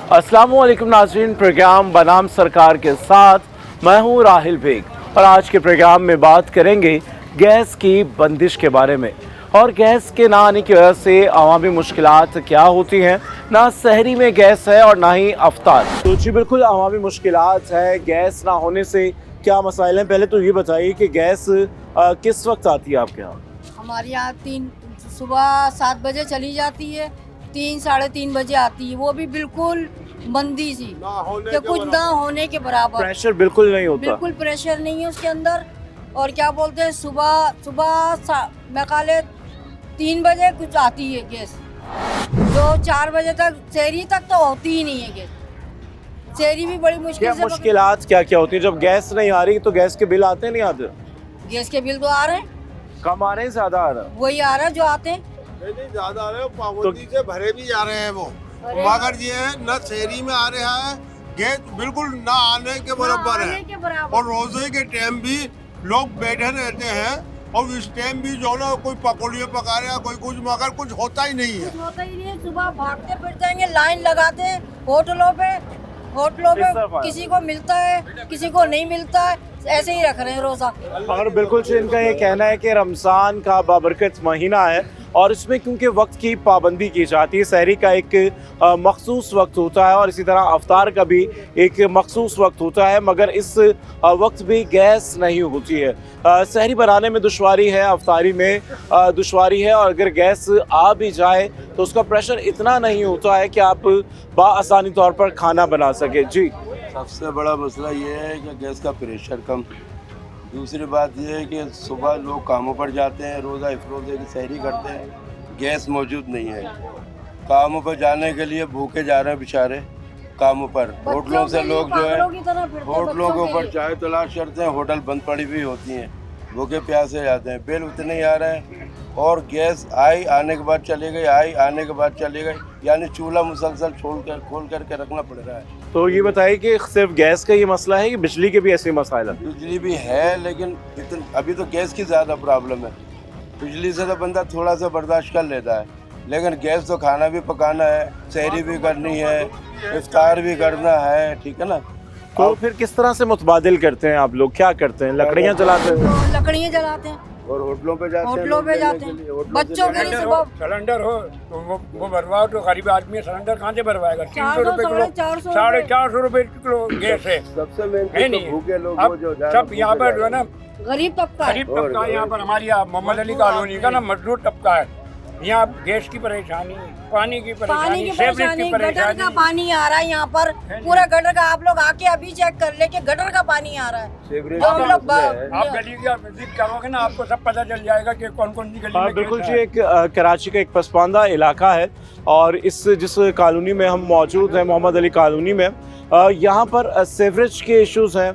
अस्सलामुअलैकुम नाज़रीन, प्रोग्राम बनाम सरकार के साथ मैं हूं राहिल बेग और आज के प्रोग्राम में बात करेंगे गैस की बंदिश के बारे में और गैस के ना आने की वजह से अवामी मुश्किलात क्या होती हैं। ना सहरी में गैस है और ना ही अफ्तार। तो जी बिल्कुल अवामी मुश्किलात है, गैस ना होने से क्या मसाइल हैं। पहले तो ये बताइए कि गैस किस वक्त आती है आपके यहाँ? हमारे यहाँ सुबह 7 बजे चली जाती है, 3-3:30 बजे आती है, वो भी बिल्कुल मंदी सी कि कुछ ना होने के बराबर। प्रेशर बिल्कुल नहीं होता, बिल्कुल प्रेशर नहीं है उसके अंदर। और क्या बोलते हैं, सुबह मैं काले 3 बजे कुछ आती है गैस, जो 4 बजे तक शहरी तक तो होती ही नहीं है गैस। शहरी भी बड़ी मुश्किल से। मुश्किलात क्या क्या होती है जब गैस नहीं आ रही? तो गैस के बिल आते नहीं आते? गैस के बिल तो आ रहे हैं, कम आ रहे हैं ज्यादा आ रहा है? वही आ रहा है जो आते हैं। नहीं ज्यादा आ रहे हैं, पाबंदी से भरे भी जा रहे हैं वो, मगर ये है न शहरी में आ रहा है गैस बिल्कुल ना आने के बराबर है। और रोजे के टाइम भी लोग बैठे रहते हैं और इस टाइम भी जो ना कोई पकौड़ियाँ पका रहे हैं, कोई कुछ, मगर कुछ होता ही नहीं है। होता ही नहीं है। सुबह भागते फिर जाएंगे, लाइन लगाते हैं होटलों पे किसी को मिलता है किसी को नहीं मिलता है, ऐसे ही रख रहे हैं रोजा। और बिल्कुल से इनका ये कहना है कि रमज़ान का बाबरकत महीना है और इसमें क्योंकि वक्त की पाबंदी की जाती है, सहरी का एक मखसूस वक्त होता है और इसी तरह अफ्तार का भी एक मखसूस वक्त होता है, मगर इस वक्त भी गैस नहीं होती है। सहरी बनाने में दुश्वारी है, अफ्तारी में दुश्वारी है और अगर गैस आ भी जाए तो उसका प्रेशर इतना नहीं होता है कि आप बाआसानी तौर पर खाना बना सके। जी, सबसे बड़ा मसला ये है कि गैस का प्रेशर कम। दूसरी बात यह है कि सुबह लोग कामों पर जाते हैं, रोज़ा इफ्तार की सहरी करते हैं, गैस मौजूद नहीं है। कामों पर जाने के लिए भूखे जा रहे हैं बेचारे कामों पर। होटलों से लोग जो है होटलों के ऊपर चाय तलाश करते हैं, होटल बंद पड़ी हुई होती हैं, भूखे प्यासे जाते हैं, बिल उतने ही आ रहे हैं। और गैस आई आने के बाद चली गई, आई आने के बाद चली गई, यानी चूल्हा मुसलसल खोल करके रखना पड़ रहा है। तो ये बताइए कि सिर्फ गैस का ये मसला है कि बिजली के भी ऐसे मसाइल हैं? बिजली भी है लेकिन अभी तो गैस की ज़्यादा प्रॉब्लम है। बिजली से तो बंदा थोड़ा सा बर्दाश्त कर लेता है, लेकिन गैस तो खाना भी पकाना है, सहरी भी करनी है, इफ्तार भी करना है, ठीक है ना। तो फिर किस तरह से मुतबादिल करते हैं आप लोग? क्या करते हैं? लकड़ियाँ जलाते हैं? लकड़ियाँ जलाते हैं और होटलों पे जाते हैं। बच्चों के लिए सुबह सिलेंडर हो तो वो भरवाओ, तो गरीब आदमी सिलेंडर कहाँ से भरवाएगा? 300 रुपए किलो, 450 रुपए किलो गैस है। सबसे मेन तो भूखे लोग वो जो सब यहाँ पर जो है ना गरीब तबका यहाँ पर हमारी मोहम्मद अली कॉलोनी का ना मजदूर तबका है। यहाँ गैस की परेशानी, पानी की परेशानी, गटर का पानी आ रहा है यहाँ पर, पूरा गटर का। आप लोग आके अभी चेक कर ले कि गटर का पानी आ रहा है। आप गली का विजिट करोगे ना, आपको सब पता चल जाएगा कि कौन कौन सी गली में। बिल्कुल जी, एक कराची का एक पसमानदा इलाका है और इस जिस कॉलोनी में हम मौजूद हैं, मोहम्मद अली कॉलोनी में, यहाँ पर सीवरेज के इश्यूज हैं,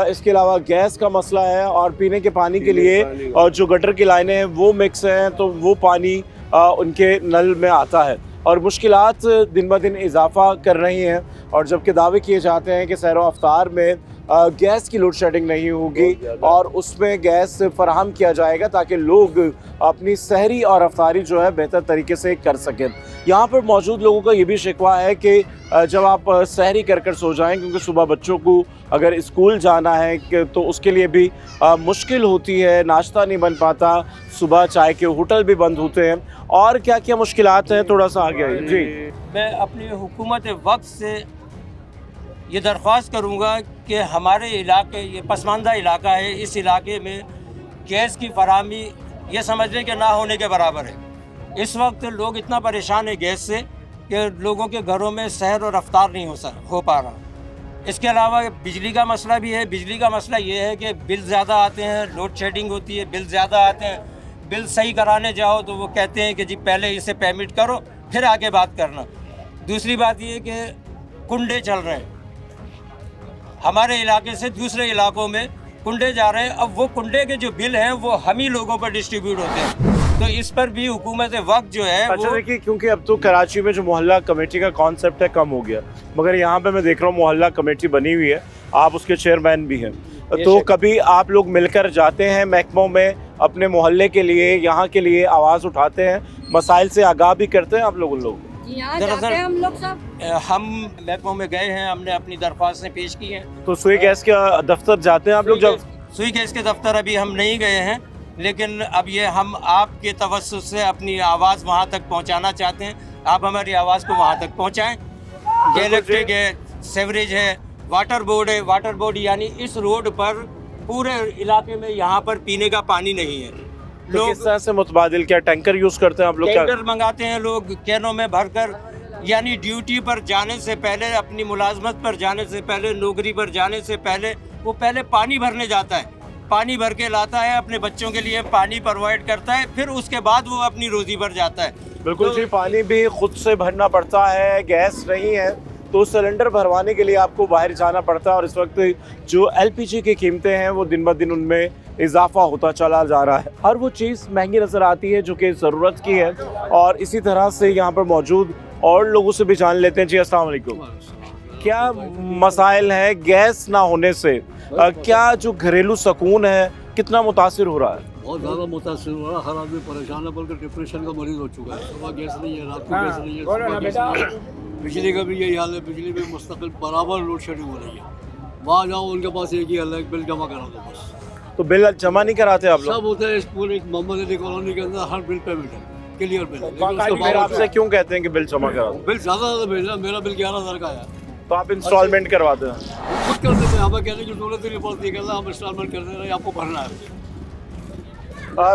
इसके अलावा गैस का मसला है और पीने के पानी के लिए और जो गटर की लाइनें हैं वो मिक्स हैं, तो वो पानी उनके नल में आता है और मुश्किलात दिन ब दिन इजाफा कर रही हैं। और जबकि दावे किए जाते हैं कि सहरो अफ्तार में गैस की लोड शेडिंग नहीं होगी और उसमें गैस फराहम किया जाएगा ताकि लोग अपनी सहरी और अफ्तारी जो है बेहतर तरीके से कर सकें। यहाँ पर मौजूद लोगों का ये भी शिकवा है कि जब आप सहरी कर सो जाएं, क्योंकि सुबह बच्चों को अगर स्कूल जाना है तो उसके लिए भी मुश्किल होती है, नाश्ता नहीं बन पाता, सुबह चाय के होटल भी बंद होते हैं और क्या क्या मुश्किलात हैं, थोड़ा सा आगे आइए। जी, मैं अपनी हुकूमत वक्त से ये दरख्वास्त करूँगा कि हमारे इलाके, ये पसमानदा इलाका है, इस इलाके में गैस की फराहमी ये समझ लें कि ना होने के बराबर है। इस वक्त लोग इतना परेशान है गैस से कि लोगों के घरों में सहर और अफ्तार नहीं हो पा रहा। इसके अलावा बिजली का मसला भी है। बिजली का मसला ये है कि बिल ज़्यादा आते हैं, लोड शेडिंग होती है, बिल ज़्यादा आते हैं। बिल सही कराने जाओ तो वो कहते हैं कि जी पहले इसे पेमेंट करो फिर आगे बात करना। दूसरी बात ये कि कुंडे चल रहे हैं, हमारे इलाके से दूसरे इलाकों में कुंडे जा रहे हैं। अब वो कुंडे के जो बिल हैं वो हम ही लोगों पर डिस्ट्रीब्यूट होते हैं, तो इस पर भी हुकूमत वक्त जो है अच्छा देखिए, क्योंकि अब तो कराची में जो मोहल्ला कमेटी का कॉन्सेप्ट है कम हो गया, मगर यहाँ पे मैं देख रहा हूँ मोहल्ला कमेटी बनी हुई है, आप उसके चेयरमैन भी हैं, तो कभी आप लोग मिलकर जाते हैं महकमों में, अपने मोहल्ले के लिए, यहाँ के लिए आवाज़ उठाते हैं, मसाइल से आगाह भी करते हैं आप लोग उन लोगों को? यहाँ जाते हैं हम लोग सब। हम महकमों में गए हैं, हमने अपनी दरख्वास्तें पेश की हैं। तो सुई गैस का दफ्तर जाते हैं आप लोग जब? सुई गैस के दफ्तर अभी हम नहीं गए हैं, लेकिन अब ये हम आपके तवज्जुह से अपनी आवाज़ वहाँ तक पहुँचाना चाहते हैं। आप हमारी आवाज़ को वहाँ तक पहुँचाएँ। ये इलेक्ट्रिक है, सेवरेज है, वाटर बोर्ड है। वाटर बोर्ड यानी इस रोड पर पूरे इलाके में यहाँ पर पीने का पानी नहीं है। तो किस तरह से मुतबादिल, क्या टैंकर यूज करते हैं आप लोग? क्या टैंकर मंगाते हैं लोग कैनों में भरकर, यानी ड्यूटी पर जाने से पहले, अपनी मुलाजमत पर जाने से पहले, नौकरी पर जाने से पहले वो पहले पानी भरने जाता है, पानी भर के लाता है, अपने बच्चों के लिए पानी प्रोवाइड करता है, फिर उसके बाद वो अपनी रोजी पर जाता है। बिल्कुल जी, पानी भी खुद से भरना पड़ता है, गैस नहीं है तो सिलेंडर भरवाने के लिए आपको बाहर जाना पड़ता है। और इस वक्त जो एलपीजी की कीमतें हैं वो दिन ब दिन उनमें इजाफा होता चला जा रहा है। हर वो चीज़ महंगी नज़र आती है जो कि ज़रूरत की है। और इसी तरह से यहाँ पर मौजूद और लोगों से भी जान लेते हैं। जी अस्सलाम वालेकुम, क्या मसाइल है गैस ना होने से? क्या जो घरेलू सुकून है कितना मुतासिर हो रहा है? बहुत ज़्यादा मुतासिर हो रहा है। हर आदमी परेशान है, बल्कि डिप्रेशन का मरीज हो चुका है। सुबह गैस नहीं है, रात को गैस नहीं है, बोलो ना सुबह गैस बेटा। नहीं है। बिजली का भी यही हाल है, बिजली में मुस्तकिल बराबर लोड शेडिंग हो रही है। वहाँ जाओ, उनके पास एक ही हल है, बिल जमा करा दो बस। तो बिल जमा नहीं कराते आप लोग? सब होता है इस पूरे मोहम्मद अली कॉलोनी के अंदर, हर बिल पेमेंट है, क्लियर बिल। लेकिन उसके तो फिर बावजूद आपसे क्यों कहते हैं कि बिल जमा करा दो? बिल ज़्यादा भेज रहा है। मेरा बिल 11,000 का है, तो आप इंस्टॉलमेंट करवाते हैं? खुद कर देते हैं। हमें कहने की जरूरत ही नहीं पड़ती, कहते हैं हम इंस्टॉलमेंट कर दे रहे हैं, आपको भरना है।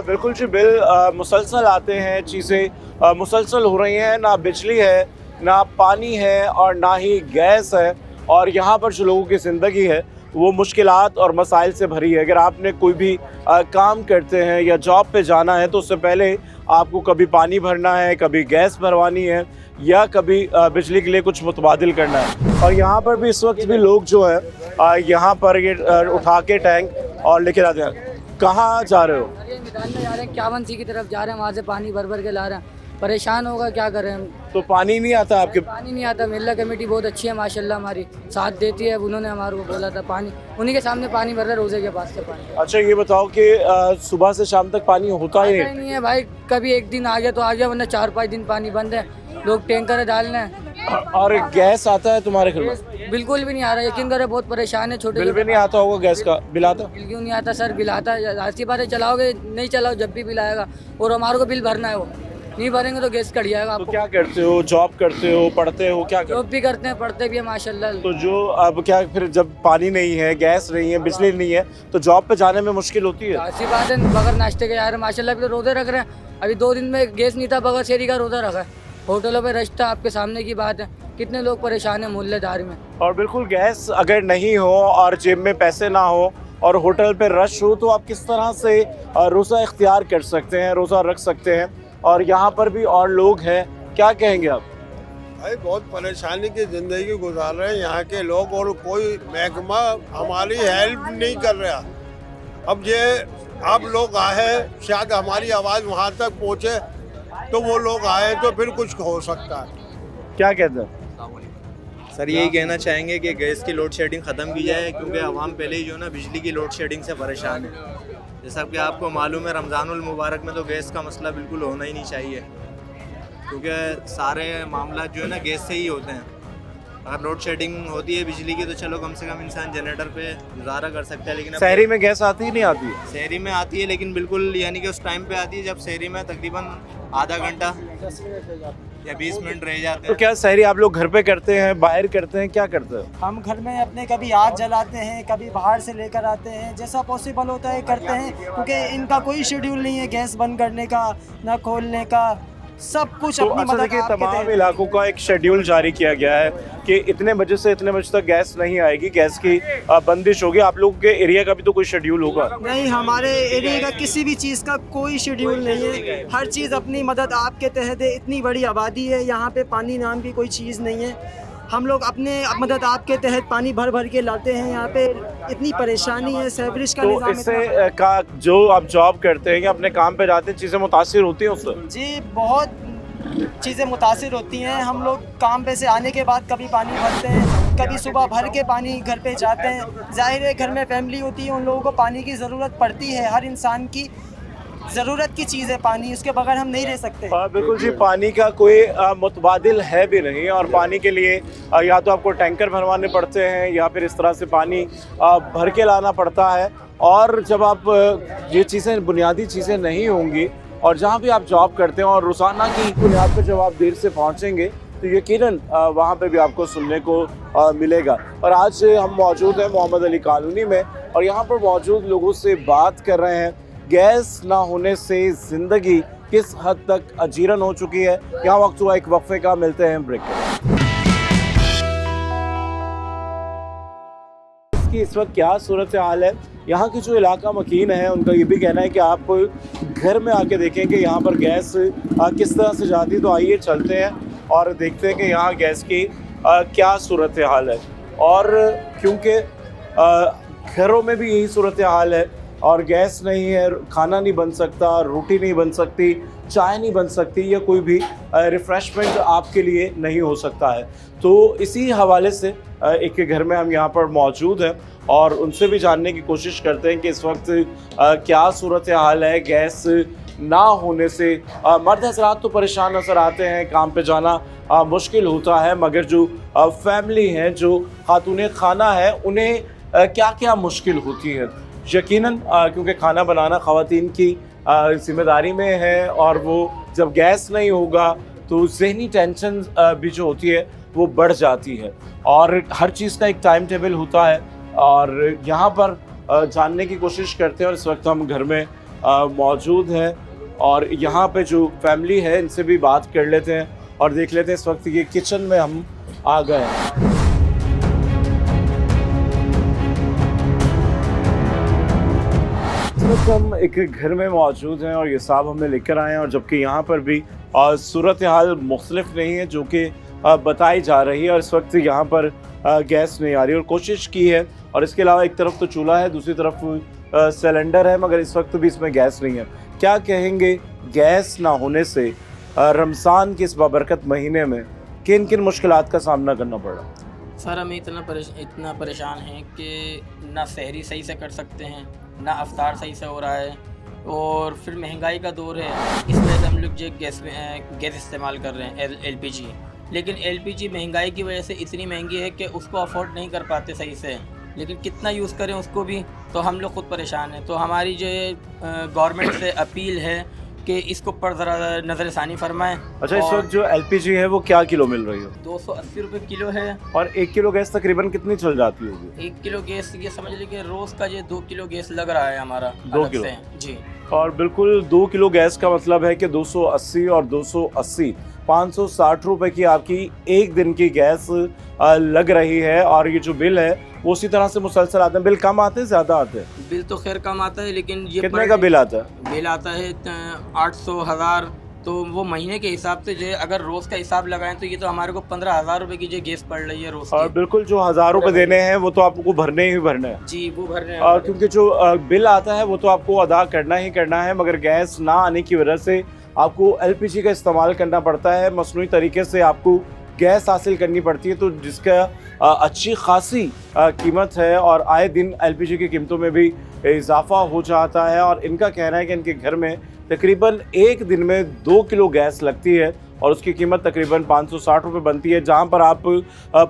बिल्कुल जी, बिल मुसलसल आते हैं, चीज़ें मुसलसल हो रही हैं। ना बिजली है, ना पानी है और ना ही गैस है। और यहाँ पर जो लोगों की ज़िंदगी है वो मुश्किलात और मसाइल से भरी है। अगर आपने कोई भी काम करते हैं या जॉब पे जाना है तो उससे पहले आपको कभी पानी भरना है, कभी गैस भरवानी है या कभी बिजली के लिए कुछ मुतबादिल करना है। और यहाँ पर भी इस वक्त भी लोग जो है यहाँ पर ये उठा के टैंक और लेके आते हैं। कहाँ जा रहे हो? अरे मैदान में जा रहे हैं, 51 सी की तरफ जा रहे हैं। वहाँ से पानी भर भर के ला रहे हैं, परेशान होगा, क्या करें हम। तो पानी नहीं आता आपके? पानी नहीं आता। महिला कमेटी बहुत अच्छी है माशाल्लाह, हमारी साथ देती है। उन्होंने हमारे को बोला था पानी, उन्हीं के सामने पानी भर रहे हैं, रोजे के पास से पानी। अच्छा ये बताओ कि सुबह से शाम तक पानी होता ही आता ही नहीं है भाई। कभी एक दिन आ गया तो आ गया, वरना 4-5 दिन पानी बंद है। लोग टैंकर डालने हैं। और गैस आता है तुम्हारे घर में? बिल्कुल भी नहीं आ रहा, यकीन करें, बहुत परेशान है। छोटे बिल भी नहीं आता होगा गैस का? बिल आता? बिल क्यों नहीं आता सर? बिल आता है, ऐसी बात है। चलाओगे नहीं चलाओ, जब भी बिल आएगा और हमारे को बिल भरना है, वो नहीं भरेंगे तो गैस कट जाएगा। तो आपको क्या करते हो? जॉब करते हो, पढ़ते हो, क्या करते हो? जॉब भी करते हैं, पढ़ते भी है माशाल्लाह। तो जो अब क्या फिर जब पानी नहीं है, गैस नहीं है, बिजली नहीं है तो जॉब पे जाने में मुश्किल होती है? ऐसी बात है, बगैर नाश्ते के यार माशाल्लाह। अभी तो रोजे रख रहे हैं। अभी 2 दिन में गैस नहीं था, बगैर शेरी का रोजा रखा है। होटलों पे रश था, आपके सामने की बात है। कितने लोग परेशान हैं मोहल्लेदारी में। और बिल्कुल गैस अगर नहीं हो और जेब में पैसे ना हो और होटल पे रश हो तो आप किस तरह से रोज़ा इख्तियार कर सकते हैं, रोज़ा रख सकते हैं? और यहाँ पर भी और लोग हैं, क्या कहेंगे आप? भाई बहुत परेशानी की ज़िंदगी गुजार रहे हैं यहाँ के लोग और कोई महकमा हमारी हेल्प नहीं कर रहा। अब ये आप लोग आए, शायद हमारी आवाज़ वहाँ तक पहुँचे तो वो लोग आए तो फिर कुछ हो सकता है। क्या कहते हैं? सर यही कहना चाहेंगे कि गैस की लोड शेडिंग ख़त्म की जाए, क्योंकि आवाम पहले ही जो ना बिजली की लोड शेडिंग से परेशान है। जैसा कि आपको मालूम है, रमज़ानुल मुबारक में तो गैस का मसला बिल्कुल होना ही नहीं चाहिए, क्योंकि सारे मामला जो है ना गैस से ही होते हैं। अगर लोड शेडिंग होती है बिजली की तो चलो कम से कम इंसान जनरेटर पे गुजारा कर सकता है। लेकिन शहरी में गैस आती ही नहीं आती है? शहरी में आती है, लेकिन बिल्कुल यानी कि उस टाइम पे आती है जब शहरी में तकरीबन आधा घंटा या 20 मिनट रह जाते तो हैं। क्या शहरी आप लोग घर पे करते हैं, बाहर करते हैं, क्या करते हैं? हम घर में अपने कभी आग जलाते हैं, कभी बाहर से लेकर आते हैं, जैसा पॉसिबल होता है करते हैं, क्योंकि इनका कोई शेड्यूल नहीं है गैस बंद करने का, ना खोलने का, सब कुछ तो अपनी अच्छा मदद देखिए, आपके तमाम तहत। इलाकों का एक शेड्यूल जारी किया गया है कि इतने बजे से इतने बजे तक गैस नहीं आएगी, गैस की बंदिश होगी। आप लोगों के एरिया का भी तो कोई शेड्यूल होगा? नहीं, हमारे एरिया का किसी भी चीज़ का कोई शेड्यूल नहीं है। हर चीज़ अपनी मदद आपके तहत है। इतनी बड़ी आबादी है यहाँ पे, पानी नाम की कोई चीज़ नहीं है। हम लोग अपने मदद आपके तहत पानी भर भर के लाते हैं। यहाँ पे इतनी परेशानी है, सेवरेज का तो निज़ाम इससे इतना- का जो आप जॉब करते हैं या अपने काम पे जाते हैं, चीज़ें मुतासिर होती हैं उससे? जी बहुत चीज़ें मुतासिर होती हैं। हम लोग काम पे से आने के बाद कभी पानी भरते हैं, कभी सुबह भर के पानी घर पे जाते हैं। जाहिर है घर में फैमिली होती है, उन लोगों को पानी की ज़रूरत पड़ती है। हर इंसान की ज़रूरत की चीज़ है पानी, उसके बगैर हम नहीं रह सकते। बिल्कुल जी, पानी का कोई मुतबादिल है भी नहीं, और पानी के लिए या तो आपको टैंकर भरवाने पड़ते हैं या फिर इस तरह से पानी भर के लाना पड़ता है। और जब आप ये चीज़ें, बुनियादी चीज़ें नहीं होंगी, और जहाँ भी आप जॉब करते हैं और रोज़ाना की बुनियाद पर जब आप देर से पहुँचेंगे तो यकीनन वहाँ पे भी आपको सुनने को मिलेगा। और आज हम मौजूद हैं मोहम्मद अली कॉलोनी में, और यहाँ पर मौजूद लोगों से बात कर रहे हैं गैस ना होने से ज़िंदगी किस हद तक अजीरन हो चुकी है। यहाँ वक्त हुआ एक वक्फे का, मिलते हैं ब्रेक के। इसकी इस वक्त क्या सूरत हाल है, यहाँ की जो इलाका मकीन है उनका ये भी कहना है कि आप घर में आके देखें कि यहाँ पर गैस किस तरह से जाती है। तो आइए चलते हैं और देखते हैं कि यहाँ गैस की क्या सूरत हाल है। और क्योंकि घरों में भी यही सूरत हाल है, और गैस नहीं है, खाना नहीं बन सकता, रोटी नहीं बन सकती, चाय नहीं बन सकती, या कोई भी रिफ़्रेशमेंट आपके लिए नहीं हो सकता है। तो इसी हवाले से एक घर में हम यहाँ पर मौजूद हैं और उनसे भी जानने की कोशिश करते हैं कि इस वक्त क्या सूरत हाल है गैस ना होने से। मर्द हज़रात तो परेशान नज़र आते हैं, काम पे जाना मुश्किल होता है, मगर जो फैमिली है, जो खातून खाना है, उन्हें क्या क्या मुश्किल होती है। यकीनन क्योंकि खाना बनाना ख़वातीन की ज़िम्मेदारी में है, और वो जब गैस नहीं होगा तो ज़हनी टेंशन भी जो होती है वो बढ़ जाती है, और हर चीज़ का एक टाइम टेबल होता है। और यहाँ पर जानने की कोशिश करते हैं, और इस वक्त हम घर में मौजूद हैं, और यहाँ पे जो फैमिली है इनसे भी बात कर लेते हैं और देख लेते हैं। इस वक्त ये किचन में हम आ गए हैं। हम एक घर में मौजूद हैं और ये साहब हमें लेकर आए हैं, और जबकि यहाँ पर भी सूरत हाल मुख्तलिफ नहीं है जो कि बताई जा रही है। और इस वक्त यहाँ पर गैस नहीं आ रही, और कोशिश की है, और इसके अलावा एक तरफ तो चूल्हा है, दूसरी तरफ सिलेंडर है, मगर इस वक्त भी इसमें गैस नहीं है। क्या कहेंगे गैस ना होने से रमज़ान के इस बाबरकत महीने में किन किन मुश्किलात का सामना करना पड़ रहा? सर हम इतना परेशान हैं कि ना सहरी सही से कर सकते हैं, ना अफ्तार सही से हो रहा है, और फिर महंगाई का दौर है, इस वजह से हम लोग जो गैस इस्तेमाल कर रहे हैं LPG। लेकिन LPG महंगाई की वजह से इतनी महंगी है कि उसको अफोर्ड नहीं कर पाते सही से, लेकिन कितना यूज़ करें उसको भी, तो हम लोग खुद परेशान हैं। तो हमारी जो गवर्नमेंट से अपील है कि इसको पर ज़रा नज़रसानी फरमाएं। अच्छा, इस वक्त जो LPG है वो क्या किलो मिल रही है? 280 रुपये किलो है। और 1 किलो गैस तकरीबन कितनी चल जाती होगी? 1 किलो गैस ये समझ लीजिए रोज़ का ये 2 किलो गैस लग रहा है हमारा। 2 किलो जी। और बिल्कुल 2 किलो गैस का मतलब है कि 280 और 280 560 रुपए की आपकी एक दिन की गैस लग रही है। और ये जो बिल है वो उसी तरह से मुसलसल आते हैं। बिल कम आते हैं, ज़्यादा आते हैं? बिल तो खैर कम आता है, लेकिन ये कितने का बिल आता है? बिल आता है 800 1000, तो वो महीने के हिसाब से जो अगर रोज़ का हिसाब लगाएं तो ये तो हमारे को 15,000 रुपए की जो गैस पड़ रही है रोज़। और बिल्कुल जो 1000 रुपए देने हैं वो तो आपको भरने ही भरने हैं। जी, वो भरने हैं। क्योंकि जो बिल आता है वो तो आपको अदा करना ही करना है, मगर गैस ना आने की वजह से आपको LPG का इस्तेमाल करना पड़ता है, मसनूई तरीके से आपको गैस हासिल करनी पड़ती है, तो जिसका अच्छी खासी कीमत है, और आए दिन LPG की कीमतों में भी इजाफा हो जाता है। और इनका कहना है कि इनके घर में तकरीबन एक दिन में 2 किलो गैस लगती है, और उसकी कीमत तकरीबन 560 रुपये बनती है। जहाँ पर आप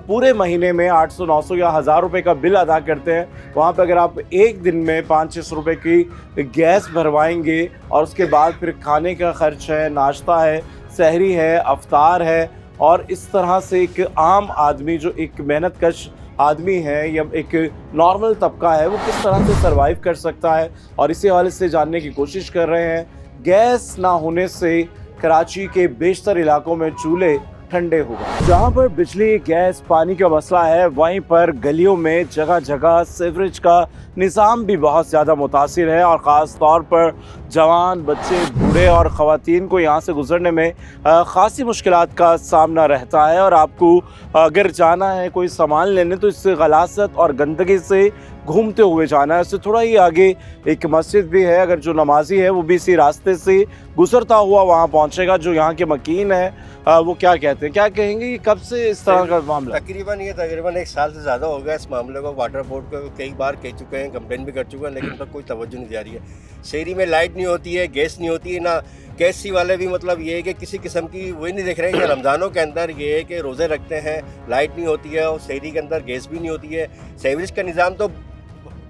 पूरे महीने में 800 900 या 1000 रुपये का बिल अदा करते हैं, वहाँ पर अगर आप एक दिन में 500-600 रुपये की गैस भरवाएंगे, और उसके बाद फिर खाने का खर्च है, नाश्ता है, सहरी है, अफ्तार है, और इस तरह से एक आम आदमी जो एक मेहनत कश आदमी है या एक नॉर्मल तबका है वो किस तरह से सरवाइव कर सकता है। और इसी हवाले से जानने की कोशिश कर रहे हैं। गैस ना होने से कराची के बेशतर इलाकों में चूल्हे ठंडे हो गए। जहाँ पर बिजली, गैस, पानी का मसला है, वहीं पर गलियों में जगह जगह सीवरेज का निज़ाम भी बहुत ज़्यादा मुतासिर है, और ख़ास तौर पर जवान, बच्चे, बूढ़े और ख़वातीन को यहाँ से गुज़रने में ख़ासी मुश्किलात का सामना रहता है। और आपको अगर जाना है कोई सामान लेने तो इस गलासत और गंदगी से घूमते हुए जाना है। इससे थोड़ा ही आगे एक मस्जिद भी है, अगर जो नमाजी है वो भी इसी रास्ते से गुज़रता हुआ वहाँ पहुँचेगा। जो यहाँ के मकीन है वो क्या कहते हैं, क्या कहेंगे कि कब से इस तरह का मामला? तकरीबन 1 साल से ज़्यादा हो गया इस मामले को। वाटर बोर्ड को कई बार कह चुके हैं, कंप्लेन भी कर चुके हैं, लेकिन उन पर कोई तवज्जो नहीं जा रही है। शहरी में लाइट नहीं होती है, गैस नहीं होती है ना। गैस सी वाले भी मतलब ये है कि किसी किस्म की वही नहीं दिख रहे हैं कि रमज़ानों के अंदर ये है कि रोज़े रखते हैं, लाइट नहीं होती है और शहरी के अंदर गैस भी नहीं होती है। सीवरेज का निज़ाम तो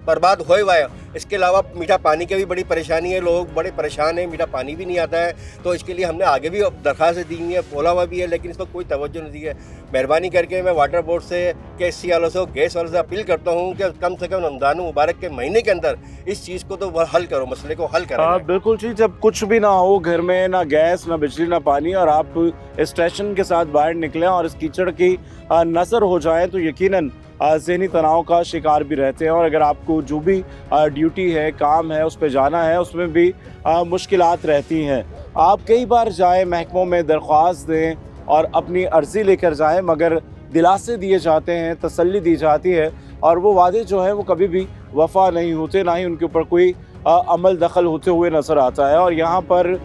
बर्बाद हो ही हुआ है। इसके अलावा मीठा पानी की भी बड़ी परेशानी है, लोग बड़े परेशान हैं, मीठा पानी भी नहीं आता है। तो इसके लिए हमने आगे भी दरख्वास्त दी है, बोला हुआ भी है, लेकिन इस पर कोई तवज्जो नहीं दी है। मेहरबानी करके मैं वाटर बोर्ड से, KSC वालों से, गैस वालों से अपील करता हूँ कि कम से कम रमज़ान मुबारक के महीने के अंदर इस चीज़ को तो हल करो, मसले को हल करो। बिल्कुल जी, जब कुछ भी ना हो घर में, ना गैस, ना बिजली, ना पानी, और आप इस टेंशन के साथ बाहर निकलें और इस कीचड़ की नज़र हो जाए तो यकीनन ज़हनी तनाव का शिकार भी रहते हैं। और अगर आपको जो भी ड्यूटी है, काम है, उस पर जाना है, उसमें भी मुश्किलात रहती हैं। आप कई बार जाएं, महकमों में दरख्वास्त दें और अपनी अर्ज़ी लेकर जाएं, मगर दिलासे दिए जाते हैं, तसल्ली दी जाती है, और वो वादे जो है वो कभी भी वफ़ा नहीं होते, ना ही उनके ऊपर कोई अमल दखल होते हुए नज़र आता है। और यहाँ पर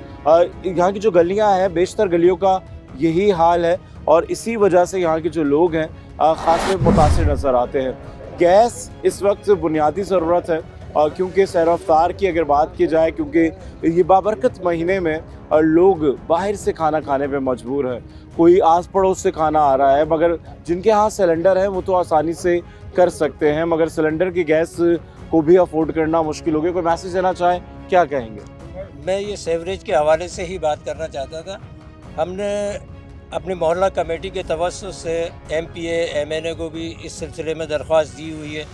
यहाँ की जो गलियाँ हैं, बेशतर गलियों का यही हाल है, और इसी वजह से यहाँ के जो लोग हैं ख़ास मुतासिर नज़र आते हैं। गैस इस वक्त बुनियादी ज़रूरत है, और क्योंकि सैर अफ्तार की अगर बात की जाए, क्योंकि ये बाबरकत महीने में लोग बाहर से खाना खाने पे मजबूर हैं, कोई आस पड़ोस से खाना आ रहा है, मगर जिनके यहाँ सिलेंडर है वो तो आसानी से कर सकते हैं, मगर सिलेंडर की गैस को भी अफोर्ड करना मुश्किल हो गया। कोई मैसेज देना चाहें, क्या कहेंगे? मैं ये सीवरेज के हवाले से ही बात करना चाहता था। हमने अपनी मोहल्ला कमेटी के तवस्सुस से MPA MNA को भी इस सिलसिले में दरख्वास्त दी हुई है,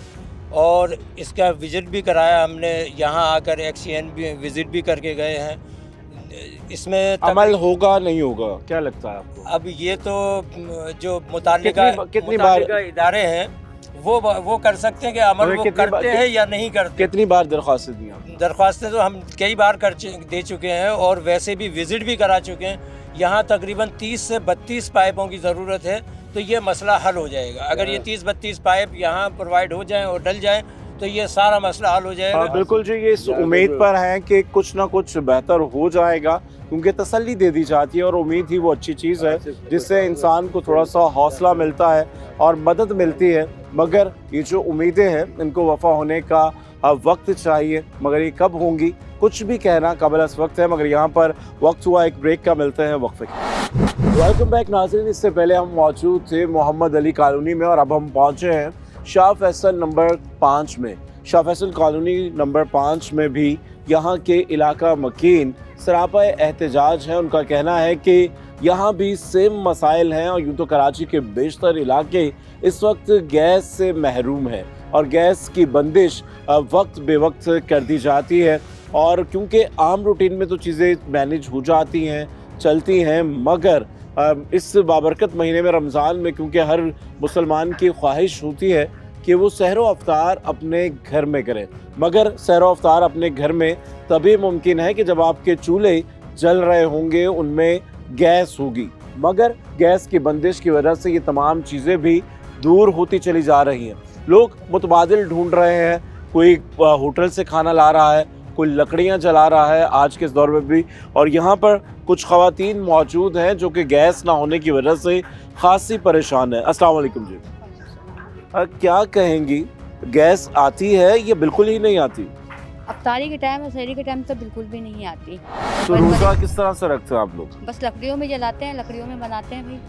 और इसका विज़िट भी कराया हमने। यहाँ आकर एक्सीएन भी विज़िट भी करके गए हैं। इसमें अमल होगा नहीं होगा, क्या लगता है आपको? अब ये तो जो मुतालिका इदारे हैं वो कर सकते हैं कि अमल वो करते हैं या नहीं करते। कितनी बार दरख्वास्तें दी आपने? दरख्वास्तें तो हम कई बार दे चुके हैं, और वैसे भी विज़िट भी करा चुके हैं। यहाँ तकरीबन 30 से 32 पाइपों की ज़रूरत है, तो ये मसला हल हो जाएगा। अगर ये 30-32 पाइप यहाँ प्रोवाइड हो जाएं और डल जाएं तो ये सारा मसला हल हो जाएगा। बिल्कुल जी, ये इस उम्मीद पर हैं कि कुछ ना कुछ बेहतर हो जाएगा, क्योंकि तसल्ली दे दी जाती है, और उम्मीद ही वो अच्छी चीज़ है जिससे इंसान को थोड़ा सा हौसला मिलता है और मदद मिलती है। मगर ये जो उम्मीदें हैं इनको वफा होने का वक्त चाहिए, मगर ये कब होंगी कुछ भी कहना कबल अस वक्त है। मगर यहाँ पर वक्त हुआ एक ब्रेक का, मिलते हैं वक्फे का। वेलकम बैक नाज़रीन। इससे पहले हम मौजूद थे मोहम्मद अली कॉलोनी में, और अब हम पहुँचे हैं शाह फैसल नंबर 5 में। शाह फैसल कॉलोनी नंबर 5 में भी यहाँ के इलाका मकीन सरापा एहतजाज है। उनका कहना है कि यहाँ भी सेम मसाइल हैं, और यूँ तो कराची के बेशतर इलाके इस वक्त गैस से महरूम है, और गैस की बंदिश वक्त बेवक्त कर दी जाती है। और क्योंकि आम रूटीन में तो चीज़ें मैनेज हो जाती हैं, चलती हैं, मगर इस बाबरकत महीने में, रमज़ान में, क्योंकि हर मुसलमान की ख्वाहिश होती है कि वो सहरो अफ्तार अपने घर में करें, मगर सहरो अफ्तार अपने घर में तभी मुमकिन है कि जब आपके चूल्हे जल रहे होंगे, उनमें गैस होगी। मगर गैस की बंदिश की वजह से ये तमाम चीज़ें भी दूर होती चली जा रही हैं। लोग मुतबादिल ढूंढ रहे हैं, कोई होटल से खाना ला रहा है, कोई लकड़ियां जला रहा है आज के इस दौर में भी। और यहाँ पर कुछ ख़वातीन मौजूद हैं जो कि गैस ना होने की वजह से खासी परेशान है। अस्सलाम वालेकुम जी, क्या कहेंगी, गैस आती है या बिल्कुल ही नहीं आती? अफ्तारी के टाइम और सहरी के टाइम तो बिल्कुल भी नहीं आती। तो रोज़ा किस तरह से रखते हैं आप लोग? बस लकड़ियों में जलाते हैं, लकड़ियों में बनाते हैं भाई।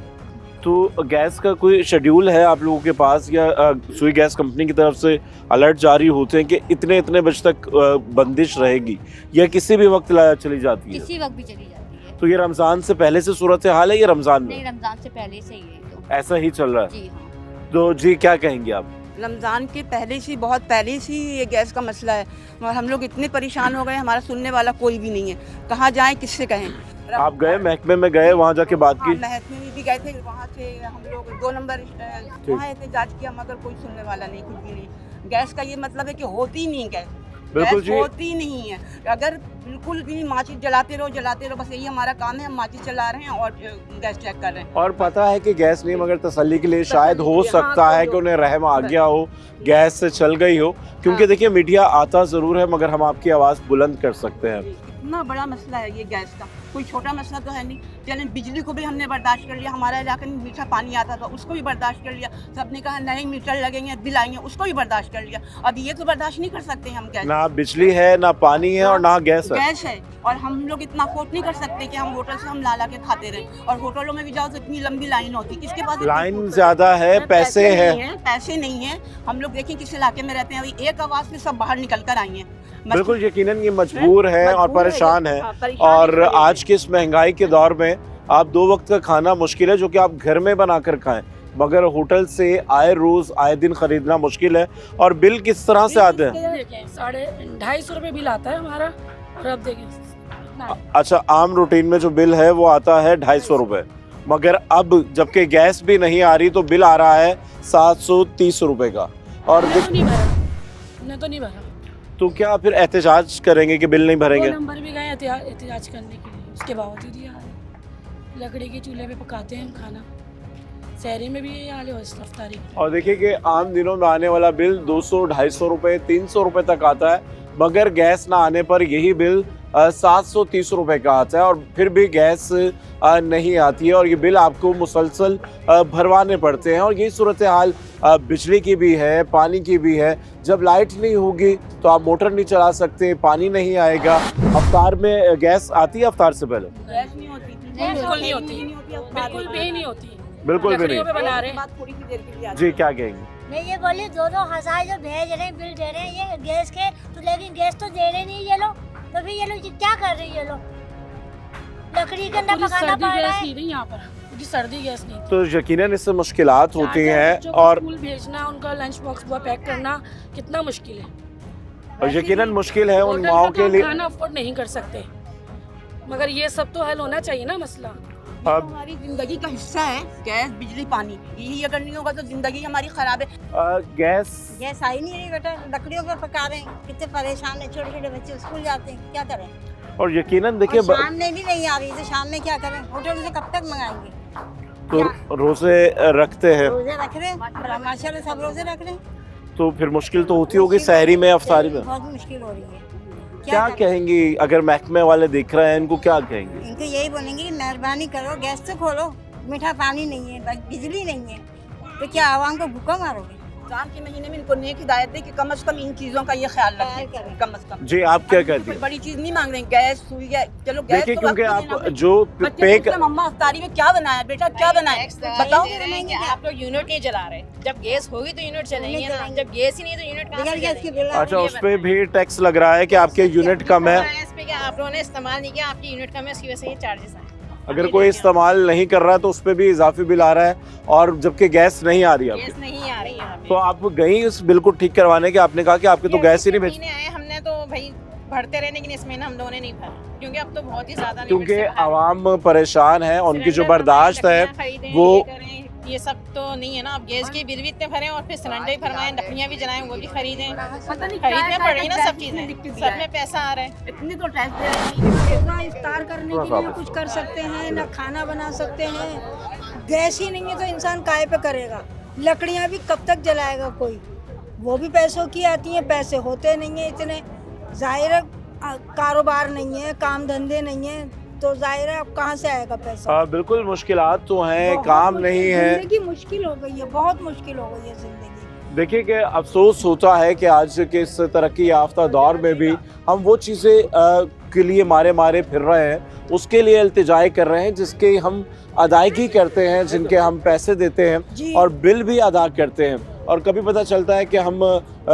तो गैस का कोई शेड्यूल है आप लोगों के पास, या सुई गैस कंपनी की तरफ से अलर्ट जारी होते हैं कि इतने इतने बजे तक बंदिश रहेगी, या किसी भी वक्त चली जाती है? किसी वक्त भी चली जाती है। तो ये रमज़ान से पहले से सूरत हाल है या रमज़ान में? नहीं, रमज़ान से पहले से ही है। तो ऐसा ही चल रहा है जी हाँ। तो जी क्या कहेंगे आप? रमज़ान के पहले से, बहुत पहले से ये गैस का मसला है, और हम लोग इतने परेशान हो गए, हमारा सुनने वाला कोई भी नहीं है। कहाँ जाएं, किससे कहें? आप गए महकमे में, गए वहाँ जाके बात की? महकमे में भी गए थे, वहाँ से हम लोग 2 नंबर वहाँ एहतजाज किया, मगर कोई सुनने वाला नहीं, कुछ भी नहीं। गैस का ये मतलब है कि होती नहीं गैस, बिल्कुल जी, होती नहीं है। अगर बिल्कुल भी माचिस जलाते रहो, बस यही हमारा काम है। हम माचिस जला रहे हैं और गैस चेक कर रहे हैं। और पता है कि गैस नहीं, मगर तसल्ली के लिए शायद हो सकता है कि उन्हें रहम आ गया हो, गैस से चल गई हो। क्योंकि देखिए मीडिया आता ज़रूर है, मगर हम आपकी आवाज़ बुलंद कर सकते हैं। इतना बड़ा मसला है ये गैस का, कोई छोटा मसला तो है नहीं। चलें, बिजली को भी हमने बर्दाश्त कर लिया, हमारे इलाके में मीठा पानी आता था उसको भी बर्दाश्त कर लिया। सबने कहा नए मीटर लगेंगे, बिल आएंगे, उसको भी बर्दाश्त कर लिया। अब ये तो बर्दाश्त नहीं कर सकते हम गैस, ना बिजली है, ना पानी है और ना गैस है। गैस है और हम लोग इतना अफोर्ड नहीं कर सकते कि हम होटल से हम ला के खाते रहें। और होटलों में भी जाओ तो इतनी लंबी लाइन होती है, किसके पास लाइन ज्यादा है, पैसे है, पैसे नहीं है। हम लोग देखें किस इलाके में रहते हैं, अभी एक आवाज से सब बाहर निकल कर आई हैं। बिल्कुल यकीनन ये मजबूर है और परेशान है। और आज के इस महंगाई के दौर में आप 2 वक्त का खाना मुश्किल है जो कि आप घर में बना कर खाएं, मगर होटल से आए दिन खरीदना मुश्किल है। और बिल किस तरह से आते हैं? 250 रुपये बिल आता है हमारा। और अब देखिए, अच्छा, आम रूटीन में जो बिल है वो आता है 250 रुपये, मगर अब जबकि गैस भी नहीं आ रही तो बिल आ रहा है 730 रुपये का। और तो नहीं भरा तो क्या फिर एहतजाज करेंगे कि बिल नहीं भरेंगे? 2 नंबर भी गए एहतजाज करने के लिए, उसके बावजूद ये हाल है। लकड़ी के चूल्हे पे पकाते हैं हम खाना, शहरी में भी ये हाल है रफ्तारी। और देखिए कि आम दिनों में आने वाला बिल 200, 250 रुपये, 300 रुपये तक आता है, मगर गैस ना आने पर यही बिल 730 रुपये का आता है। और फिर भी गैस नहीं आती है और ये बिल आपको मुसलसल भरवाने पड़ते हैं। और यही सूरत हाल बिजली की भी है, पानी की भी है। जब लाइट नहीं होगी तो आप मोटर नहीं चला सकते, पानी नहीं आएगा। अफ्तार में गैस आती है? अफ्तार से पहले गैस नहीं होती, बिल्कुल नहीं होती, बिल्कुल भी नहीं होती, बिल्कुल भी नहीं। बना रहे हैं। थोड़ी सी देर के लिए जी, क्या कहेंगे? मैं ये बोली 2-2 हजार जो भेज रहे हैं, बिल दे रहे हैं ये गैस के, तो लेकिन गैस तो दे रहे नहीं ये लोग। तो फिर ये लोग क्या कर रहे हैं? ये लोग लकड़ी के अंदर पकाना पड़ रहा है। नहीं यहाँ पर क्योंकि सर्दी गैस नहीं। तो यकीनन इससे मुश्किलात होती हैं और स्कूल भेजना, उनका लंच बॉक्स पैक करना कितना मुश्किल है। और यकीनन मुश्किल है उन माओं के लिए। खाना अफोर्ड नहीं कर सकते, मगर ये सब तो हल होना चाहिए ना मसला। हमारी जिंदगी का हिस्सा है गैस, बिजली, पानी। यही अगर नहीं होगा तो जिंदगी हमारी खराब है। गैस आई नहीं रही बेटा, लकड़ियों पर पका रहे हैं, कितने परेशान है। छोटे छोटे बच्चे स्कूल जाते हैं, क्या करें? और यकीनन देखिए शाम में भी नहीं आ रही, तो शाम में क्या करें? होटल से कब तक मंगाएंगे? तो रोजे रखते हैं, रोजे रख रहे हैं, माशाल्लाह सब रोजे रख रहे हैं। तो फिर मुश्किल तो होती होगी सहरी में, अफ्तारी में। बहुत मुश्किल हो रही है। क्या कहेंगी अगर महकमे वाले देख रहे हैं, इनको क्या कहेंगे? इनको यही बोलेंगे कि मेहरबानी करो, गैस तो खोलो। मीठा पानी नहीं है, बिजली नहीं है, तो क्या आवाम को भूखा मारोगे? रमजान के महीने में इनको नेक हिदायत है कि कम से कम इन चीजों का ये ख्याल रखें, कम से कम। जी, आप क्या कहती हैं? बड़ी चीज नहीं मांग रहे हैं, गैस, सुई, चलो गैस देखिए, तो क्योंकि आप जो पे मम्मा अफ्तारी में क्या बनाया बेटा, क्या बनाया बताओ। आप लोग यूनिट नहीं चला रहे, जब गैस होगी तो यूनिट चलेंगे ना, जब गैस ही नहीं तो यूनिट कहाँ से चलेंगे? अच्छा, उस पे भी टैक्स लग रहा है कि आपके यूनिट कम है। इस पे क्या आप लोगों ने इस्तेमाल नहीं किया, आपकी यूनिट कम है, उसकी वजह से ये चार्जेस आए। अगर कोई इस्तेमाल नहीं कर रहा है तो उस पे भी इजाफी बिल आ रहा है, और जबकि गैस नहीं आ रही है। गैस नहीं आ रही है। तो आप गई उस बिल को ठीक करवाने के, आपने कहा कि आपके तो गैस ही नहीं भेज। हमने तो भाई भरते रहे, लेकिन इस महीने हम लोगों ने नहीं भरा, क्योंकि अब तो बहुत ही ज्यादा, क्योंकि आवाम परेशान है, उनकी जो बर्दाश्त है वो ये सब तो नहीं है ना। अब गैस के बिल भी इतने भरे और फिर सिलेंडर भी भरवाएं, लकड़ियाँ भी जलाएं, वो भी खरीदें, खरीदने पड़ेगी ना सब चीजें, सब में पैसा आ रहा है। इतनी तो टैक्स दे रहे हैं। ना इफ्तार करने के लिए कुछ कर सकते हैं, ना खाना बना सकते हैं। गैस ही नहीं है तो इंसान काहे पे करेगा? लकड़ियाँ भी कब तक जलाएगा कोई? वो भी पैसों की आती हैं, पैसे होते नहीं है इतने। जाहिर कारोबार नहीं है, काम धंधे नहीं है, तो जाहिर है अब कहाँ से आएगा पैसा? बिल्कुल मुश्किलात तो हैं, काम नहीं है, जिंदगी मुश्किल हो गई है, बहुत मुश्किल हो गई है जिंदगी। देखिए कि अफसोस होता है कि आज के इस तरक्की याफ्ता दौर में भी हम वो चीज़ें के लिए मारे फिर रहे हैं, उसके लिए इल्तिजाई कर रहे हैं जिसके हम अदायगी करते हैं, जिनके हम पैसे देते हैं और बिल भी अदा करते हैं। और कभी पता चलता है कि हम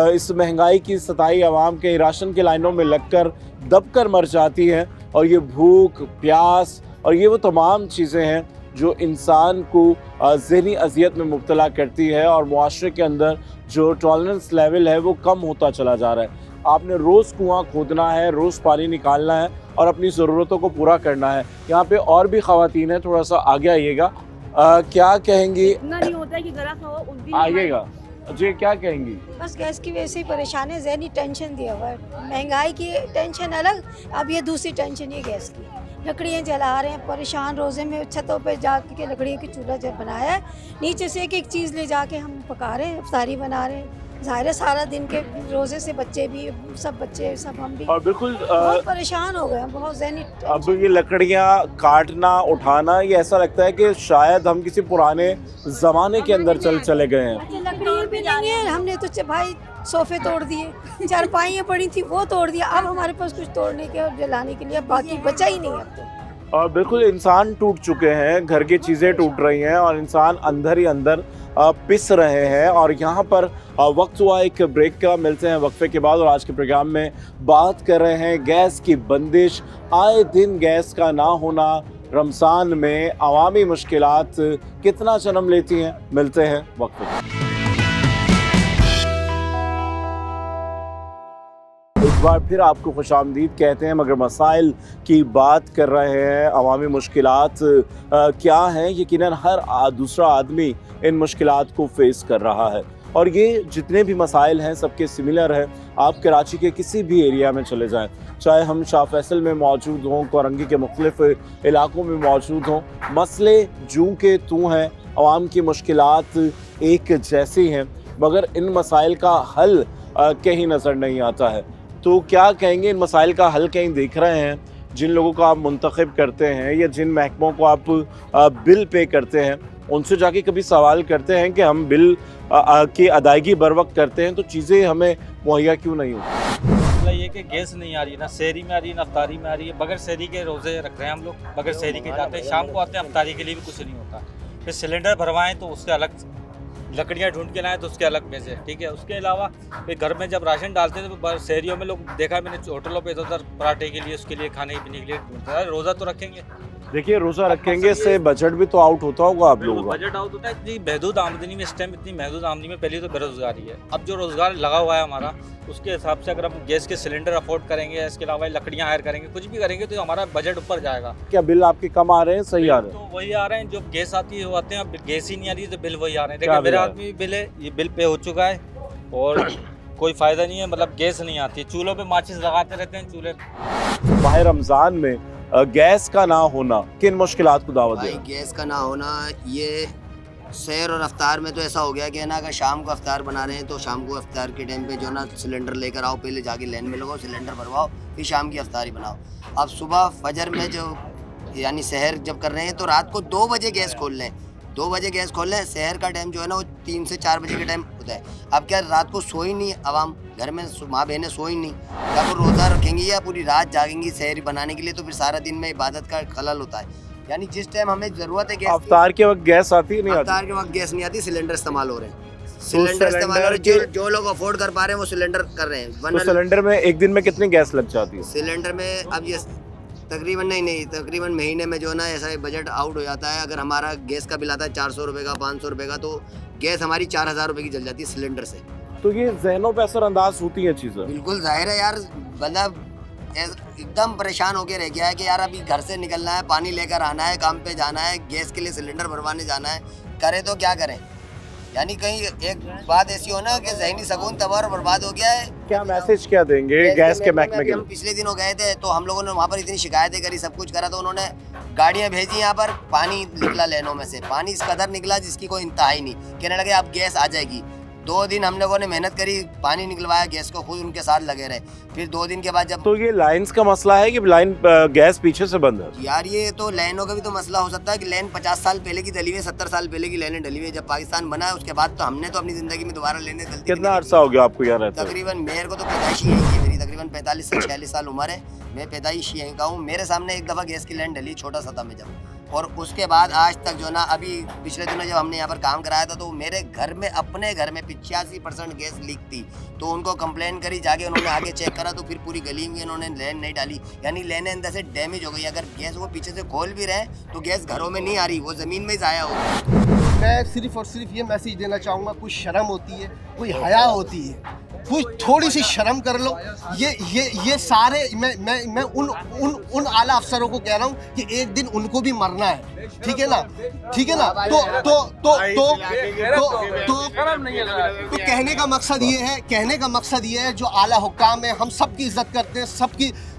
इस महंगाई की सताई आवाम के राशन की लाइनों में लगकर दबकर मर जाती हैं, और ये भूख, प्यास और ये वो तमाम चीज़ें हैं जो इंसान को ज़हनी अजियत में मुब्तला करती है, और मुआशरे के अंदर जो टॉलरेंस लेवल है वो कम होता चला जा रहा है। आपने रोज़ कुआं खोदना है, रोज़ पानी निकालना है और अपनी ज़रूरतों को पूरा करना है। यहाँ पे और भी ख़वातीन हैं, थोड़ा सा आगे आइएगा। क्या कहेंगी? इतना नहीं होता है कि ज़रा सा हो, उस दिन आइएगा जी, क्या कहेंगी? बस गैस की वजह से ही परेशान है, ज़हनी टेंशन दिया हुआ है। महंगाई की टेंशन अलग, अब ये दूसरी टेंशन ये गैस की। लकड़ियाँ जला रहे हैं, परेशान। रोज़े में छतों पे जाके के लकड़ियों की चूल्हा जब बनाया है, नीचे से एक एक चीज़ ले जाके हम पका रहे हैं, अफ्तारी बना रहे हैं। ज़ाहिर है सारा दिन के रोज़े से बच्चे भी, सब बच्चे, सब हम भी और बिल्कुल बहुत परेशान हो गए हैं, बहुत ज़हनी। अब ये लकड़ियाँ काटना उठाना, ये ऐसा लगता है कि शायद हम किसी पुराने ज़माने के अंदर चले गए हैं। लकड़ियाँ भी नहीं है, हमने तो भाई सोफे तोड़ दिए, चारपाइयाँ पड़ी थी वो तोड़ दिया, अब हमारे पास कुछ तोड़ने के और जलाने के लिए बाकी बचा ही नहीं अब तो। और बिल्कुल इंसान टूट चुके हैं, घर की चीज़ें टूट रही हैं और इंसान अंदर ही अंदर पिस रहे हैं। और यहाँ पर वक्त हुआ एक ब्रेक का, मिलते हैं वक्फे के बाद और आज के प्रोग्राम में बात कर रहे हैं गैस की बंदिश, आए दिन गैस का ना होना रमज़ान में अवामी मुश्किलात कितना जन्म लेती हैं। मिलते हैं वक्फे। एक बार फिर आपको खुशामदीद कहते हैं, मगर मसाइल की बात कर रहे हैं, अवामी मुश्किलात क्या हैं। यकीनन हर दूसरा आदमी इन मुश्किलात को फेस कर रहा है और ये जितने भी मसाइल हैं सबके सिमिलर है। आप कराची के किसी भी एरिया में चले जाएं, चाहे हम शाह फैसल में मौजूद हों, कोरंगी के मुख्तलिफ इलाकों में मौजूद हों, मसले जूं के तू हैं, अवाम की मुश्किलात एक जैसी हैं, मगर इन मसाइल का हल कहीं नज़र नहीं आता है। तो क्या कहेंगे, इन मसाइल का हल कहीं देख रहे हैं? जिन लोगों को आप मुंतखब करते हैं या जिन महकमों को आप बिल पे करते हैं, उनसे जाके कभी सवाल करते हैं कि हम बिल की अदायगी बर वक्त करते हैं तो चीज़ें हमें मुहैया क्यों नहीं होती? मसला ये कि गैस नहीं आ रही, ना शहरी में आ रही है ना अफ्तारी में आ रही है। बगैर शहरी के रोज़े रख रहे हैं हम लोग, बगैर शहरी के जाते हैं, शाम को आते हैं, अफ्तारी के लिए भी कुछ नहीं होता। फिर सिलेंडर भरवाएँ तो उसके अलग, लकड़ियाँ ढूंढ के लाएँ तो उसके अलग पैसे, ठीक है। उसके अलावा फिर घर में जब राशन डालते हैं तो शहरियों में लोग देखा है मैंने, होटलों पे इधर पराठे के लिए, उसके लिए, खाने पीने के लिए ढूंढते हैं। रोज़ा तो रखेंगे, देखिए रोज़ा रखेंगे इससे बजट भी तो आउट होता होगा आप लोगों का। बजट आउट होता है। इतनी महदूद आमदनी में, इस टाइम इतनी महदूद आमदनी में पहले तो बेरोज़गारी है। अब जो रोज़गार लगा हुआ है हमारा, उसके हिसाब से अगर हम गैस के सिलेंडर अफोर्ड करेंगे, इसके अलावा लकड़ियाँ हायर करेंगे, कुछ भी करेंगे तो हमारा बजट ऊपर जाएगा। क्या बिल आपके कम आ रहे हैं, सही आ रहे हैं? तो वही आ रहे हैं जो गैस आती है वो आते हैं, अब गैस ही नहीं आ रही तो बिल वही आ रहे हैं। देखिए मेरे आदमी बिल है, ये बिल पे हो चुका है और कोई फ़ायदा नहीं है, मतलब गैस नहीं आती। चूल्हों पे माचिस लगाते रहते हैं चूल्हे। माह रमज़ान में गैस का ना होना किन मुश्किलात को दावत दे? गैस का ना होना ये सहर और अफ्तार में तो ऐसा हो गया कि ना, अगर शाम को अफ्तार बना रहे हैं तो शाम को अफ्तार के टाइम पे जो ना सिलेंडर लेकर आओ, पहले जाके लाइन में लगाओ, सिलेंडर भरवाओ, फिर शाम की अफ्तारी बनाओ। अब सुबह फजर में जो यानी सहर जब कर रहे हैं तो रात को 2 बजे गैस खोल लें, 2 बजे गैस खोल लें। सहर का टाइम जो है ना वो 3 से 4 बजे के टाइम होता है। अब क्या रात को सोई नहीं आवाम, घर में माँ बहनें सोई नहीं, या वो रोज़ा रखेंगी या पूरी रात जागेंगी सहर बनाने के लिए, तो फिर सारा दिन में इबादत का खलल होता है। यानी जिस टाइम हमें ज़रूरत है गैस, अफ्तार के वक्त गैस आती नहीं? अफ्तार के वक्त गैस नहीं आती, सिलेंडर इस्तेमाल हो रहे हैं। सिलेंडर इस्तेमाल हो रहे हैं, जो लोग अफोर्ड कर पा रहे हैं वो सिलेंडर कर रहे हैं। तो सिलेंडर में एक दिन में कितनी गैस लग जाती है? सिलेंडर में अब ये तकरीबन तकरीबन महीने में जो है ना ऐसा बजट आउट हो जाता है। अगर हमारा गैस का बिल आता है 400 रुपये का, 500 रुपये का, तो गैस हमारी 4000 रुपये की जल जाती है सिलेंडर से। तो ये जहनों पे असरअंदाज होती हैं चीज़ें। बिल्कुल जाहिर है यार, मतलब एकदम परेशान होके रह गया है कि यार अभी घर से निकलना है, पानी लेकर आना है, काम पे जाना है, गैस के लिए सिलेंडर भरवाने जाना है, करे तो क्या करें। यानी कहीं एक बात ऐसी हो ना कि ज़हनी सुकून तबाह और बर्बाद हो गया है। क्या मैसेज क्या देंगे गैस के महकमे के? हम पिछले दिनों गए थे तो हम लोगों ने वहाँ पर इतनी शिकायतें करी, सब कुछ करा, तो उन्होंने गाड़ियाँ भेजी, यहाँ पर पानी निकला लेनों में से, पानी इस कदर निकला जिसकी कोई इंतहा ही नहीं। कहने लगे अब गैस आ जाएगी। 2 दिन हम लोगों ने मेहनत करी, पानी निकलवाया, गैस को खुद उनके साथ लगे रहे। फिर 2 दिन के बाद जब, तो ये लाइंस का मसला है कि लाइन गैस पीछे से बंद है? यार ये तो लाइनों का भी तो मसला हो सकता है कि लाइन 50 साल पहले की डली हुई है, 70 साल पहले की लाइनें डली हुई है। जब पाकिस्तान बना है उसके बाद तो हमने तो अपनी ज़िंदगी में दोबारा लेने डलती। कितना अर्सा हो गया आपको यहाँ रहते? तकरीबन मेरे को तो पैदाइश यहीं की, मेरी तकरीबन 45 से 46 साल उम्र है, मैं पैदाइश यहीं का हूँ। मेरे सामने एक दफ़ा गैस की लाइन डली, छोटा सा था मैं जब, और उसके बाद आज तक जो ना, अभी पिछले दिनों जब हमने यहाँ पर काम कराया था तो मेरे घर में, अपने घर में 85% गैस लीक थी। तो उनको कंप्लेन करी, जाके उन्होंने आगे चेक करा तो फिर पूरी गली में उन्होंने लाइन नहीं डाली, यानी लाइनें अंदर से डैमेज हो गई। अगर गैस वो पीछे से खोल भी रहे तो गैस घरों में नहीं आ रही, वो ज़मीन में ही ज़ाया हो गई। मैं सिर्फ और सिर्फ ये मैसेज देना चाहूँगा, कुछ शर्म होती है, कोई हया होती है, कुछ थोड़ी सी शर्म कर लो। ये सारे मैं उन आला अफसरों को कह रहा हूँ कि एक दिन उनको भी मरना है, ठीक है ना, ठीक है ना। तो कहने का मकसद ये है जो आला हुक्काम है, हम सबकी इज्जत करते हैं,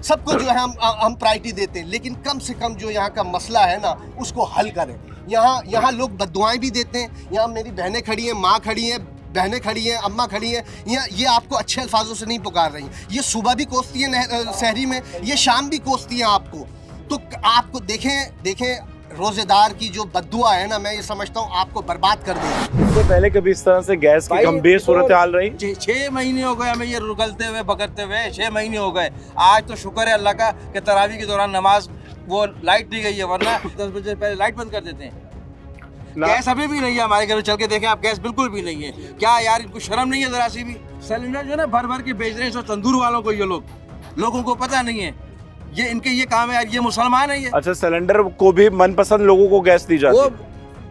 सबको जो है हम प्रायोरिटी देते हैं, लेकिन कम से कम जो यहाँ का मसला है ना उसको हल करें। यहाँ लोग बद्दुआएं भी देते हैं, यहाँ मेरी बहनें खड़ी हैं, माँ खड़ी हैं, बहनें खड़ी हैं, अम्मा खड़ी हैं, ये आपको अच्छे अल्फाजों से नहीं पुकार रही। ये सुबह भी कोसती है शहरी में, ये शाम भी कोसती हैं आपको। तो आपको देखें रोजेदार की जो बद्दुआ है ना, मैं ये समझता हूँ आपको बर्बाद कर देगी। इससे पहले कभी इस तरह से गैस की गंभीर सूरत हाल रही? 6 महीने हो गए हमें ये रुकलते हुए बकरते हुए, 6 महीने हो गए। आज तो शुक्र है अल्लाह का कि तरावी के दौरान नमाज वो लाइट दी गई है, वरना 10 बजे पहले लाइट बंद कर देते हैं। गैस अभी भी नहीं है हमारे घर में, चल के देखें आप, गैस बिल्कुल भी नहीं है। क्या यार, इनको शर्म नहीं है जरा सी भी? सिलेंडर जो है ना भर भर के बेच रहे हैं सब तंदूर वालों को, ये लोगों को पता नहीं है ये इनके ये काम है यार, ये मुसलमान है ये। अच्छा, सिलेंडर को भी मनपसंद लोगों को गैस दी जाती है, वो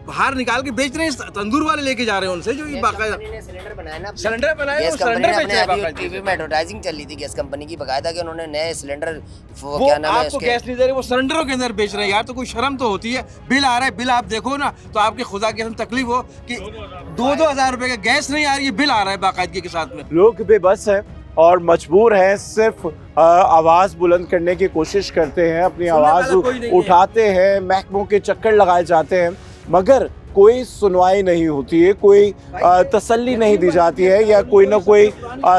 बाहर निकाल के बेच रहे हैं, तंदूर वाले लेके जा रहे हैं उनसे, जो ये बाकायदा सिलेंडर बनाया ना, सिलेंडर बनाया, वो सिलेंडर बेच रहे हैं। टीवी में एडवर्टाइजिंग चल रही थी गैस कंपनी की बाकायदा कि उन्होंने नए सिलेंडर वो क्या नाम है, आपको गैस नहीं दे रहे, वो सिलेंडरों के अंदर बेच रहे हैं। यार तो कोई शर्म तो होती है। बिल आ रहा है, बिल आप देखो ना तो आपके खुदा की तकलीफ हो कि 2-2 हज़ार रुपए का गैस नहीं आ रही है, बिल आ रहा है बाकायदगी के साथ में। लोग बेबस हैं और मजबूर हैं, सिर्फ आवाज़ बुलंद करने की कोशिश करते हैं, अपनी आवाज़ उठाते हैं, महकमों के चक्कर लगाए जाते हैं, मगर कोई सुनवाई नहीं होती है, कोई तसल्ली नहीं दी जाती है, या कोई ना कोई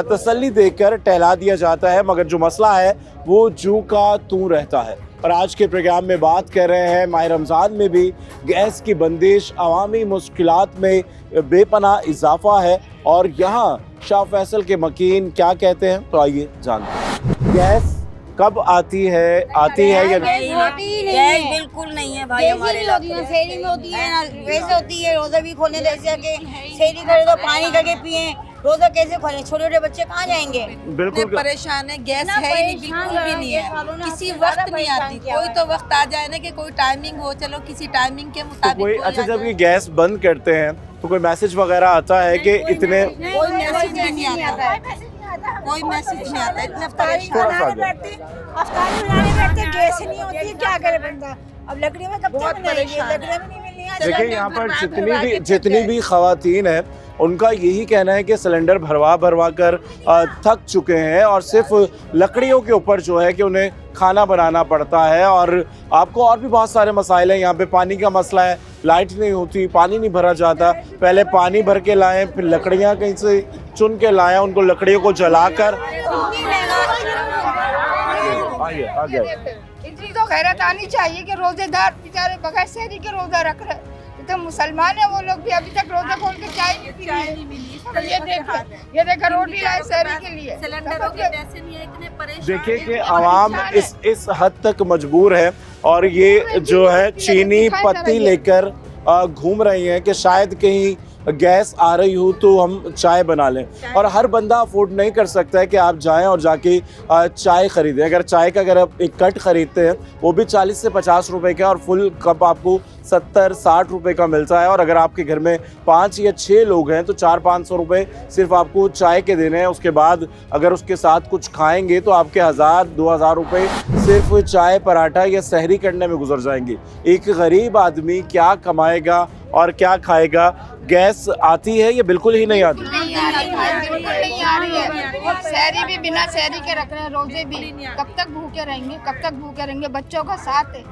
तसल्ली देकर टहला दिया जाता है, मगर जो मसला है वो जूं का तूं रहता है। और आज के प्रोग्राम में बात कर रहे हैं माह रमज़ान में भी गैस की बंदिश अवामी मुश्किलात में बेपनाह इजाफा है, और यहाँ शाह फैसल के मकीन क्या कहते हैं, तो आइए जानते हैं। गैस कब आती है या गैस बिल्कुल नहीं है भाई हमारे होती है, शहरी में होती है ना, वैसे होती है। रोजा भी खोलने जैसे कि शहरी करे तो पानी करके पिए, रोजा कैसे खोले? छोटे छोटे बच्चे कहाँ जाएंगे? बिल्कुल परेशान है, गैस है ही नहीं, बिल्कुल भी नहीं है, किसी वक्त नहीं आती। कोई तो वक्त आ जाए ना कि कोई टाइमिंग हो, चलो किसी टाइमिंग के मुताबिक कोई। अच्छा, जब ये गैस बंद करते हैं तो कोई मैसेज वगैरह आता है कि इतने? कोई मैसेज नहीं आता है, कोई मैसेज नहीं आता। इतना अफ्तारी बनाने बैठते गैस नहीं होती, क्या करे बंदा? अब लकड़ी में कब तक बनाएंगे? लकड़ी में नहीं मिलनी है। देखिए, यहाँ पर जितनी भी खवातीन हैं उनका यही कहना है कि सिलेंडर भरवा कर थक चुके हैं, और सिर्फ लकड़ियों के ऊपर जो है कि उन्हें खाना बनाना पड़ता है। और आपको और भी बहुत सारे मसाइल हैं, यहाँ पे पानी का मसला है, लाइट नहीं होती, पानी नहीं भरा जाता, पहले पानी भर के लाएं, फिर लकड़ियाँ कहीं से चुन के लाएं, उनको लकड़ियों को जलाकर। इतनी तो गैरत आनी चाहिए कि रोजेदार बेचारे बगैर शहरी के रोजा रख रहे, तो मुसलमान है वो लोग भी, अभी तक रोजा खोल के चाय नहीं मिली। ये देखा रोटी लाए शहरी के लिए, सिलेंडरों के पैसे नहीं है, इतने परेशान। देखिए कि आवाम इस हद तक मजबूर है, और ये जो है चीनी पत्ती लेकर घूम रही हैं कि शायद कहीं गैस आ रही हो तो हम चाय बना लें। और हर बंदा अफोर्ड नहीं कर सकता है कि आप जाएं और जाके चाय ख़रीदें। अगर चाय का अगर आप एक कट ख़रीदते हैं वो भी 40 से 50 रुपए का, और फुल कप आपको 70-60 रुपए का मिलता है। और अगर आपके घर में 5 या 6 लोग हैं तो 400-500 रुपए सिर्फ आपको चाय के देने हैं। उसके बाद अगर उसके साथ कुछ खाएंगे तो आपके 1000-2000 रुपए सिर्फ चाय, पराठा या सहरी करने में गुजर जाएंगे। एक गरीब आदमी क्या कमाएगा और क्या खाएगा? गैस आती है या बिल्कुल ही नहीं आती? नहीं आ रही है। शहरी भी बिना शहरी के रख रहे हैं, रोजे भी। कब तक भूखे रहेंगे? बच्चों का साथ है,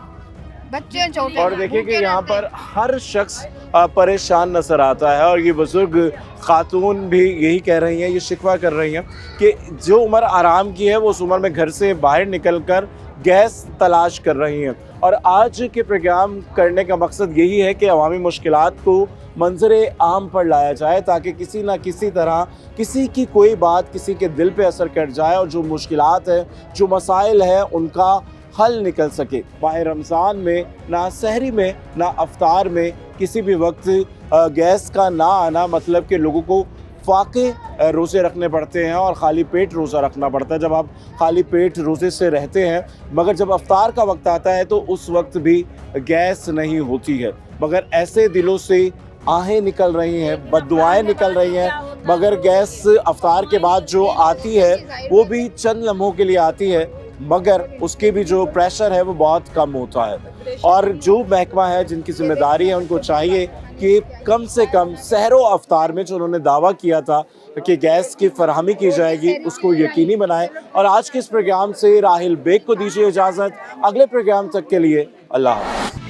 बच्चे छोटे। और देखिए कि यहाँ पर हर शख्स परेशान नजर आता है, और ये बुजुर्ग खातून भी यही कह रही हैं, ये शिकवा कर रही हैं कि जो उम्र आराम की है वो उस उम्र में घर से बाहर निकलकर गैस तलाश कर रही हैं। और आज के प्रोग्राम करने का मकसद यही है कि अवामी मुश्किलात को मंजरे आम पर लाया जाए, ताकि किसी ना किसी तरह किसी की कोई बात किसी के दिल पे असर कर जाए, और जो मुश्किलात हैं, जो मसाइल हैं, उनका हल निकल सके। माह रमज़ान में ना सहरी में ना अफ्तार में किसी भी वक्त गैस का ना आना मतलब कि लोगों को फाके रोज़े रखने पड़ते हैं और ख़ाली पेट रोज़ा रखना पड़ता है। जब आप खाली पेट रोज़े से रहते हैं, मगर जब अफ्तार का वक्त आता है तो उस वक्त भी गैस नहीं होती है, मगर ऐसे दिलों से आहें निकल रही हैं, बद्दुआएं निकल रही हैं। मगर गैस अफ्तार के बाद जो आती है वो भी चंद लम्हों के लिए आती है, मगर उसके भी जो प्रेशर है वो बहुत कम होता है। और जो महकमा है, जिनकी जिम्मेदारी है, उनको चाहिए कि कम से कम सहरो अफ्तार में जो उन्होंने दावा किया था कि गैस की फरहमी की जाएगी, उसको यकीनी बनाएं। और आज के इस प्रोग्राम से राहिल बेग को दीजिए इजाज़त। अगले प्रोग्राम तक के लिए अल्लाह हाफ़िज़।